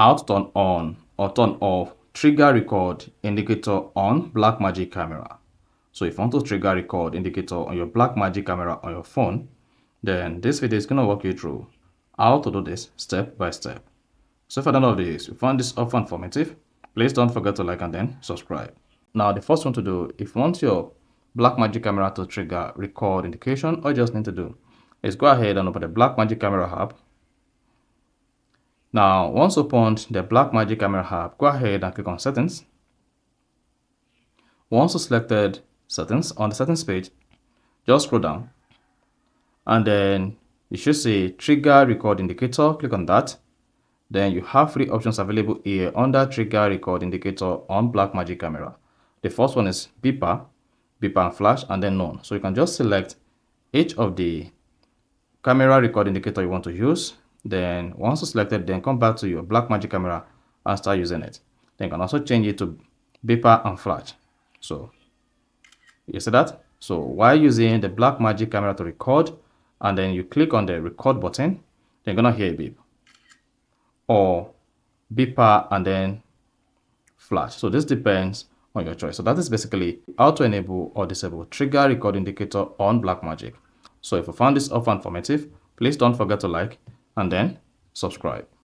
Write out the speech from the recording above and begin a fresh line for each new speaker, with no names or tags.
how to turn on or turn off trigger record indicator on Blackmagic camera. So if you want to trigger record indicator on your Blackmagic camera on your phone, then this video is going to walk you through how to do this step by step. So if I don't know this, if you found this often informative, please don't forget to like and then subscribe. Now the first one to do, if you want your Blackmagic camera to trigger record indication, all you just need to do is go ahead and open the Blackmagic camera app. Now once opened the Blackmagic camera app, go ahead and click on settings. Once you selected settings on the settings page, just scroll down and then you should see trigger record indicator. Click on that. Then you have three options available here under trigger record indicator on Blackmagic camera. The first one is beeper and flash, and then none. So you can just select each of the camera record indicator you want to use. Then once you selected, then come back to your Blackmagic camera and start using it. Then you can also change it to beeper and flash. So you see that? So while using the Blackmagic camera to record, and then you click on the record button, then you're gonna hear a beep or beeper and then flash. So this depends on your choice. So that is basically how to enable or disable trigger record indicator on Blackmagic. So if you found this offer informative, please don't forget to like and then subscribe.